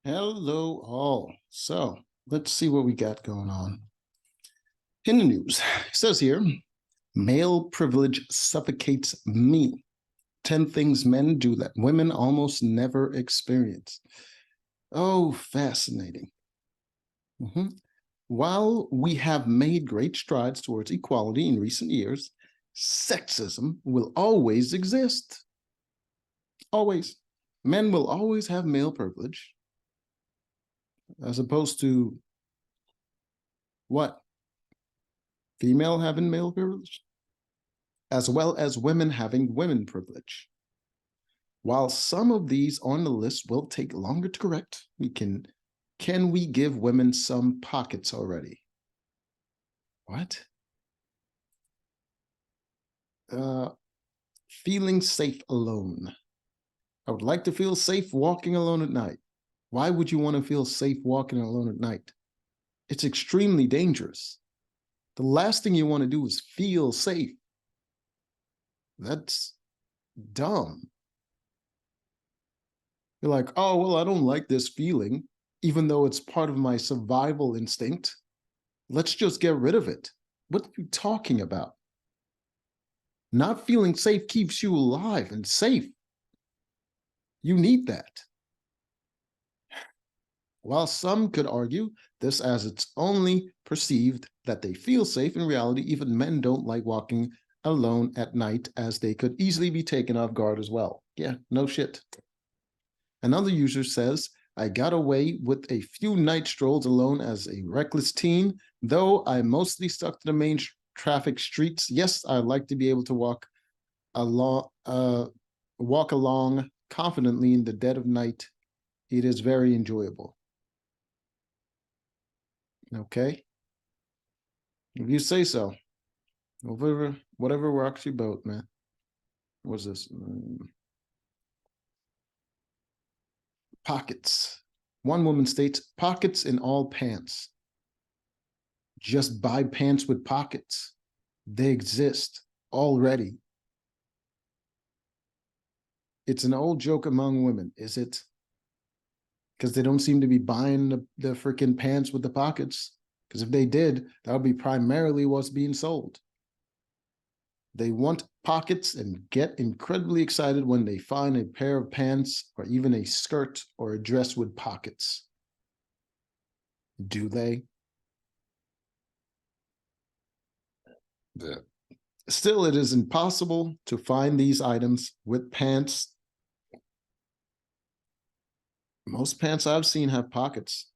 Hello, all. So let's see what we got going on. In the news, it says here male privilege suffocates me. 10 things men do that women almost never experience. Oh, fascinating. Mhm. While we have made great strides towards equality in recent years, sexism will always exist. Always. Men will always have male privilege, as opposed to what? Female having male privilege, as well as women having women privilege. While some of these on the list will take longer to correct, can we give women some pockets already? What? Uh, Feeling safe alone. I would like to feel safe walking alone at night. Why would you want to feel safe walking alone at night? It's extremely dangerous. The last thing you want to do is feel safe. That's dumb. You're like, oh, well, I don't like this feeling, even though it's part of my survival instinct. Let's just get rid of it. What are you talking about? Not feeling safe keeps you alive and safe. You need that. While some could argue this as it's only perceived that they feel safe, in reality, even men don't like walking alone at night, as they could easily be taken off guard as well. Yeah, no shit. Another user says, I got away with a few night strolls alone as a reckless teen, though I mostly stuck to the main traffic streets. Yes, I like to be able to along, walk along confidently in the dead of night. It is very enjoyable. Okay, if you say so. Whatever rocks your boat, man. What's this? Pockets. One woman states, pockets in all pants. Just buy pants with pockets. They exist already. It's an old joke among women, is it? Because they don't seem to be buying the freaking pants with the pockets. Because if they did, that would be primarily what's being sold. They want pockets and get incredibly excited when they find a pair of pants or even a skirt or a dress with pockets. Do they? Still, it is impossible to find these items with pants. Most pants I've seen have pockets.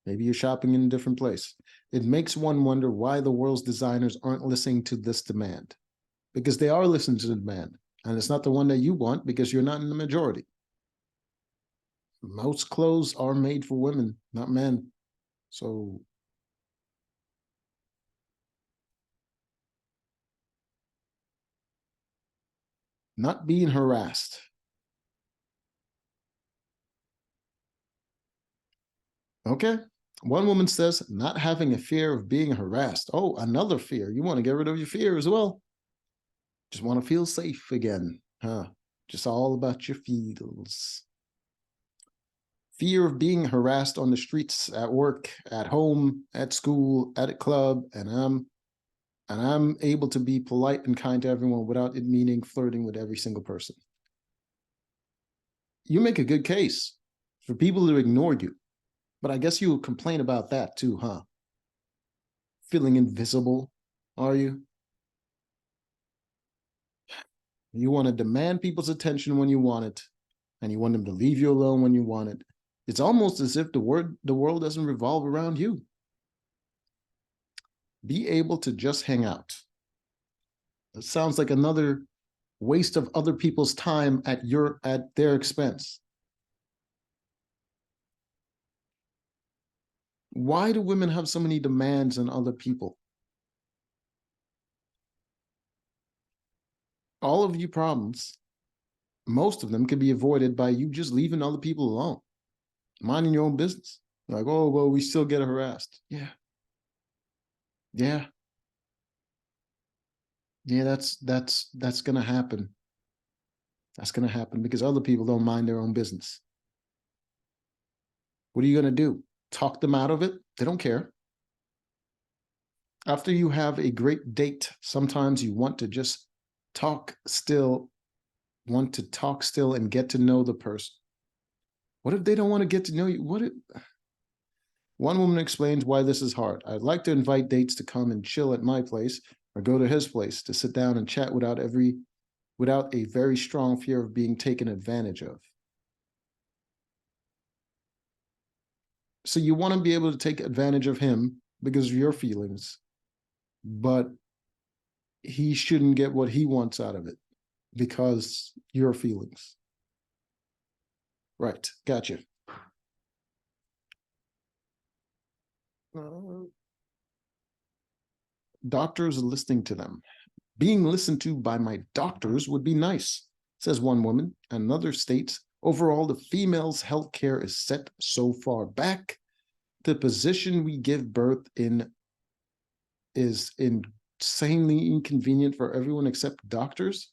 Maybe you're shopping in a different place. It makes one wonder why the world's designers aren't listening to this demand. Because they are listening to the demand. And it's not the one that you want because you're not in the majority. Most clothes are made for women, not men. So not being harassed. Okay. One woman says not having a fear of being harassed. Oh, another fear. You want to get rid of your fear as well. Just want to feel safe again. Huh? Just all about your feels. Fear of being harassed on the streets, at work, at home, at school, at a club, and I'm able to be polite and kind to everyone without it meaning flirting with every single person. You make a good case for people to ignore you, but I guess you complain about that too, huh? Feeling invisible, are you? You want to demand people's attention when you want it, and you want them to leave you alone when you want it. It's almost as if the world doesn't revolve around you. Be able to just hang out. It sounds like another waste of other people's time at their expense. Why do women have so many demands on other people? All of your problems, most of them can be avoided by you just leaving other people alone, minding your own business. Like, oh, well, we still get harassed. Yeah. Yeah. Yeah, that's gonna happen. That's gonna happen because other people don't mind their own business. What are you going to do? Talk them out of it? They don't care. After you have a great date, sometimes you want to just talk still, and get to know the person. What if they don't want to get to know you? One woman explains why this is hard. I'd like to invite dates to come and chill at my place or go to his place to sit down and chat without a very strong fear of being taken advantage of. So you want to be able to take advantage of him because of your feelings, but he shouldn't get what he wants out of it because your feelings. Right. Gotcha. Doctors listening to them. Being listened to by my doctors would be nice, says one woman. Another states, overall, the female's health care is set so far back. The position we give birth in is insanely inconvenient for everyone except doctors,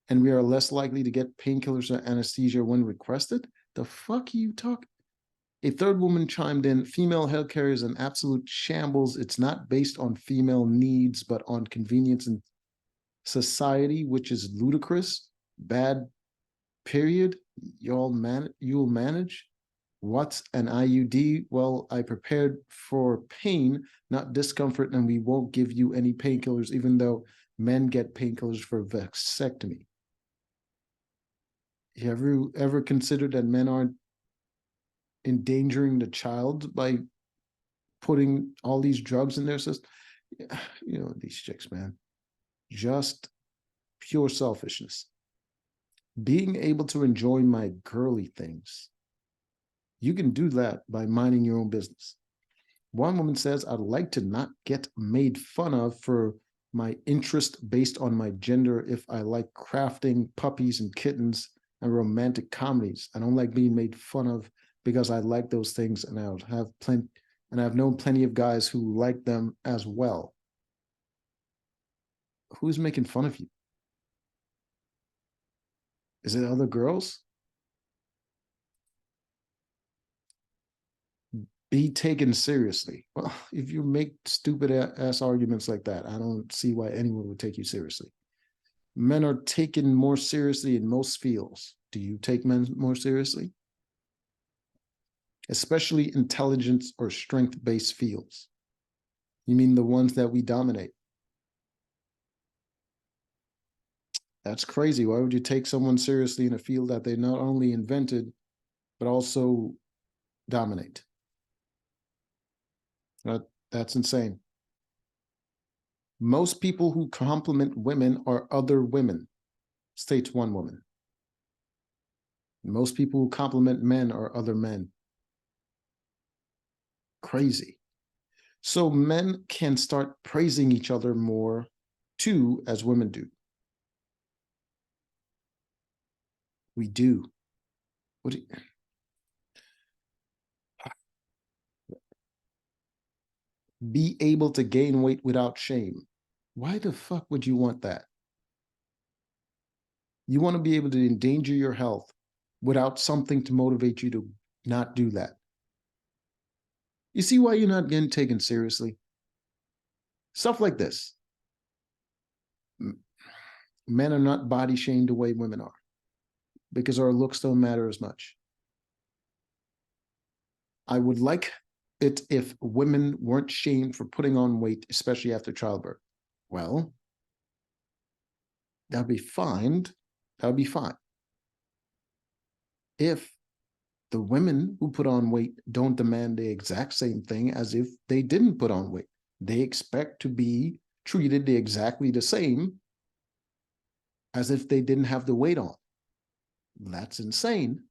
and we are less likely to get painkillers or anesthesia when requested. The fuck are you talking? A third woman chimed in, female healthcare is an absolute shambles. It's not based on female needs, but on convenience and society, which is ludicrous. Bad, period. You'll manage. What's an IUD? Well, I prepared for pain, not discomfort, and we won't give you any painkillers, even though men get painkillers for vasectomy. You ever considered that men aren't endangering the child by putting all these drugs in their system? You know, these chicks, man, just pure selfishness. Being able to enjoy my girly things. You can do that by minding your own business. One woman says, I'd like to not get made fun of for my interest based on my gender. If I like crafting puppies and kittens and romantic comedies, I don't like being made fun of because I like those things, and I've known plenty of guys who like them as well. Who's making fun of you? Is it other girls? Be taken seriously. Well, if you make stupid ass arguments like that, I don't see why anyone would take you seriously. Men are taken more seriously in most fields. Do you take men more seriously? Especially intelligence or strength-based fields. You mean the ones that we dominate? That's crazy. Why would you take someone seriously in a field that they not only invented, but also dominate? That's insane. Most people who compliment women are other women, states one woman. Most people who compliment men are other men. Crazy. So men can start praising each other more too, as women do. We do. What do you... Be able to gain weight without shame. Why the fuck would you want that? You want to be able to endanger your health without something to motivate you to not do that. You see why you're not getting taken seriously? Stuff like this. Men are not body shamed the way women are because our looks don't matter as much. I would like it if women weren't shamed for putting on weight, especially after childbirth. Well, that'd be fine. That would be fine. If the women who put on weight don't demand the exact same thing as if they didn't put on weight. They expect to be treated exactly the same as if they didn't have the weight on. That's insane.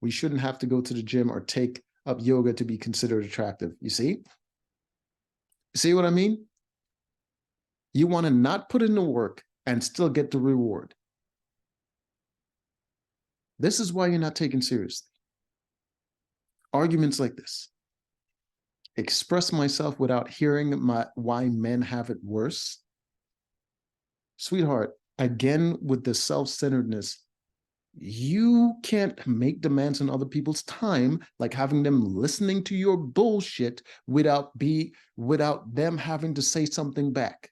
We shouldn't have to go to the gym or take up yoga to be considered attractive. You see? See what I mean? You want to not put in the work and still get the reward. This is why you're not taken seriously. Arguments like this. Express myself without hearing why men have it worse. Sweetheart, again with the self-centeredness, You can't make demands on other people's time, like having them listening to your bullshit without them having to say something back.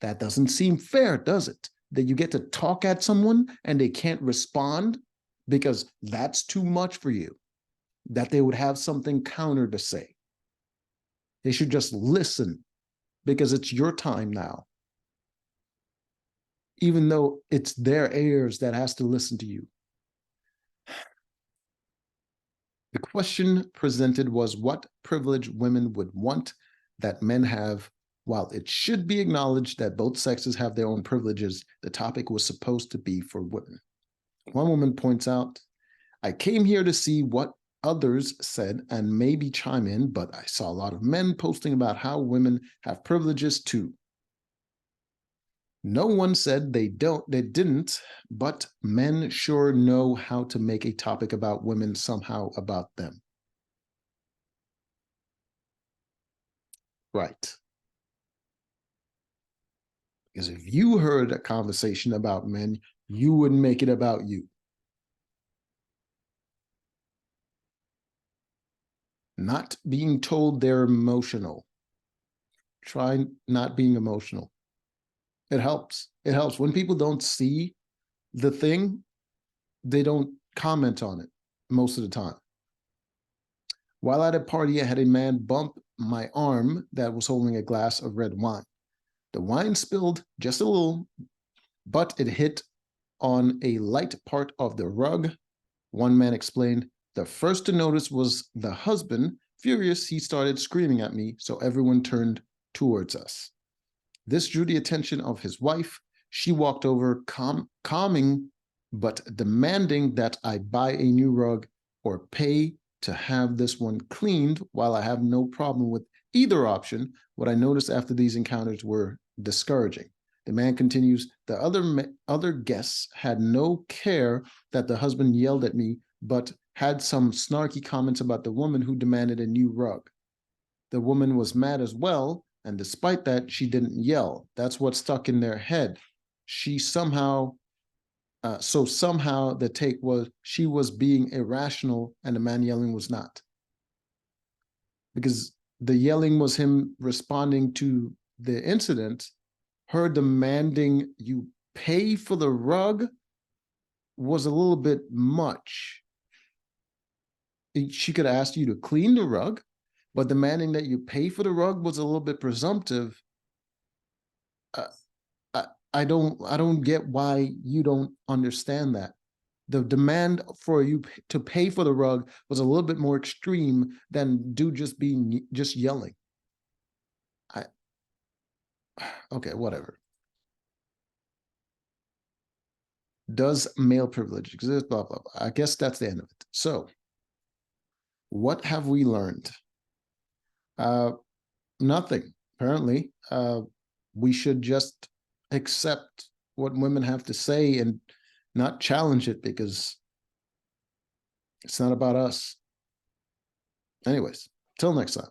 That doesn't seem fair, does it? That you get to talk at someone and they can't respond because that's too much for you, that they would have something counter to say. They should just listen because it's your time now, even though it's their heirs that has to listen to you. The question presented was what privilege women would want that men have. While it should be acknowledged that both sexes have their own privileges, the topic was supposed to be for women. One woman points out, I came here to see what others said and maybe chime in, but I saw a lot of men posting about how women have privileges too. No one said they didn't, but men sure know how to make a topic about women somehow about them. Right. Because if you heard a conversation about men, you wouldn't make it about you. Not being told they're emotional. Try not being emotional. It helps. It helps. When people don't see the thing, they don't comment on it most of the time. While at a party, I had a man bump my arm that was holding a glass of red wine. The wine spilled just a little, but it hit on a light part of the rug. One man explained, the first to notice was the husband. Furious, he started screaming at me, so everyone turned towards us. This drew the attention of his wife. She walked over, calming, but demanding that I buy a new rug or pay to have this one cleaned. While I have no problem with either option, what I noticed after these encounters were discouraging. The man continues, the other guests had no care that the husband yelled at me, but had some snarky comments about the woman who demanded a new rug. The woman was mad as well, and despite that, she didn't yell. That's what stuck in their head. She somehow, somehow the take was she was being irrational and the man yelling was not. Because the yelling was him responding to the incident. Her demanding you pay for the rug was a little bit much. She could have asked you to clean the rug, but demanding that you pay for the rug was a little bit presumptive. I don't get why you don't understand that. The demand for you to pay for the rug was a little bit more extreme than dude just yelling. Okay, whatever. Does male privilege exist? Blah, blah, blah. I guess that's the end of it. So, what have we learned? Nothing, apparently. We should just accept what women have to say and not challenge it because it's not about us. Anyways, till next time.